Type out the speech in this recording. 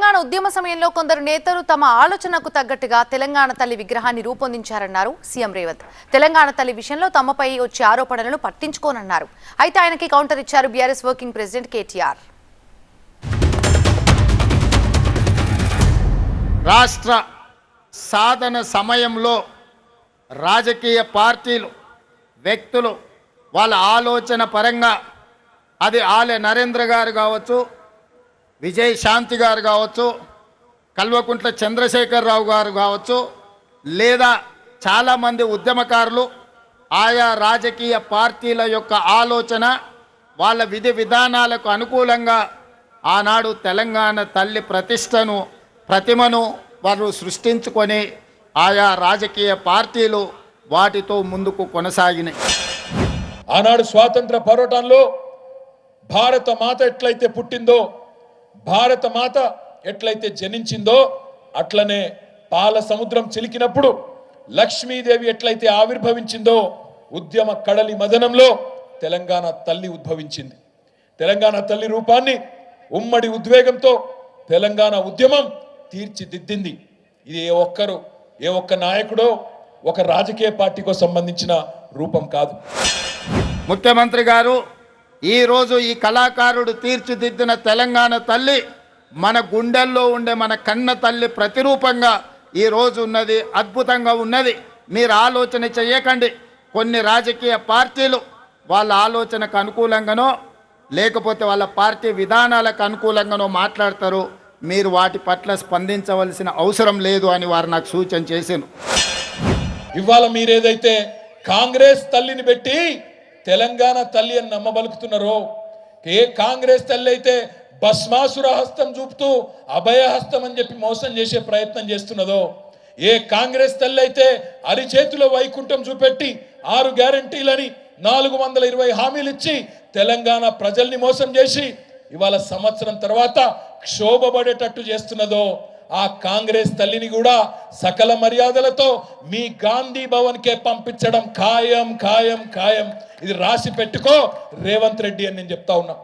తెలంగాణ ఉద్యమ సమయంలో కొందరు నేతలు తమ ఆలోచనకు తగ్గట్టుగా తెలంగాణ తల్లి విగ్రహాన్ని రూపొందించారన్నారు సీఎం రేవంత్. తెలంగాణ తల్లి విషయంలో తమపై వచ్చే ఆరోపణలను పట్టించుకోనన్నారు. అయితే ఆయనకి కౌంటర్ ఇచ్చారు బీఆర్ఎస్ వర్కింగ్ ప్రెసిడెంట్ కేటీఆర్. రాష్ట్ర సాధన సమయంలో రాజకీయ పార్టీలు వ్యక్తులు వాళ్ళ ఆలోచన పరంగా అది ఆలె నరేంద్ర గారు కావచ్చు, విజయ్ శాంతి గారు కావచ్చు, కల్వకుంట్ల చంద్రశేఖరరావు గారు కావచ్చు, లేదా చాలామంది ఉద్యమకారులు ఆయా రాజకీయ పార్టీల యొక్క ఆలోచన వాళ్ళ విధి విధానాలకు అనుకూలంగా ఆనాడు తెలంగాణ తల్లి ప్రతిమను వారు సృష్టించుకొని ఆయా రాజకీయ పార్టీలు వాటితో ముందుకు కొనసాగినాయి. ఆనాడు స్వాతంత్ర పోరాటంలో భారత మాత ఎట్లయితే పుట్టిందో, భారత మాత ఎట్లయితే జనించిందో, అట్లనే పాల సముద్రం చిలికినప్పుడు లక్ష్మీదేవి ఎట్లయితే ఆవిర్భవించిందో, ఉద్యమ కడలి మదనంలో తెలంగాణ తల్లి ఉద్భవించింది. తెలంగాణ తల్లి రూపాన్ని ఉమ్మడి ఉద్వేగంతో తెలంగాణ ఉద్యమం తీర్చిదిద్దింది. ఇది ఏ ఒక్క నాయకుడో ఒక రాజకీయ పార్టీకో సంబంధించిన రూపం కాదు. ముఖ్యమంత్రి గారు ఈరోజు ఈ కళాకారుడు తీర్చిదిద్దిన తెలంగాణ తల్లి మన గుండెల్లో ఉండే మన కన్న తల్లి ప్రతిరూపంగా ఈరోజు ఉన్నది. అద్భుతంగా ఉన్నది. మీరు ఆలోచన చేయకండి. కొన్ని రాజకీయ పార్టీలు వాళ్ళ ఆలోచనకు అనుకూలంగానో లేకపోతే వాళ్ళ పార్టీ విధానాలకు అనుకూలంగానో మాట్లాడతారు. మీరు వాటి పట్ల స్పందించవలసిన అవసరం లేదు అని వారు నాకు సూచన చేశారు. ఇవాళ మీరేదైతే కాంగ్రెస్ తల్లిని పెట్టి తెలంగాణ తల్లి అని నమ్మబలుకుతున్నారో, ఏ కాంగ్రెస్ తల్లి అయితే భస్మాసుర హస్తం చూపుతూ అభయహస్తం అని చెప్పి మోసం చేసే ప్రయత్నం చేస్తున్నదో, ఏ కాంగ్రెస్ తల్లి అయితే అరిచేతిలో వైకుంఠం చూపెట్టి 6 గ్యారంటీలని 420 హామీలు ఇచ్చి తెలంగాణ ప్రజల్ని మోసం చేసి ఇవాళ సంవత్సరం తర్వాత క్షోభపడేటట్టు చేస్తున్నదో, ఆ కాంగ్రెస్ తల్లిని కూడా సకల మర్యాదలతో మీ గాంధీ భవన్కే పంపించడం ఖాయం ఖాయం ఖాయం. ఇది రాసి పెట్టుకో రేవంత్ రెడ్డి అని నేను చెప్తా ఉన్నా.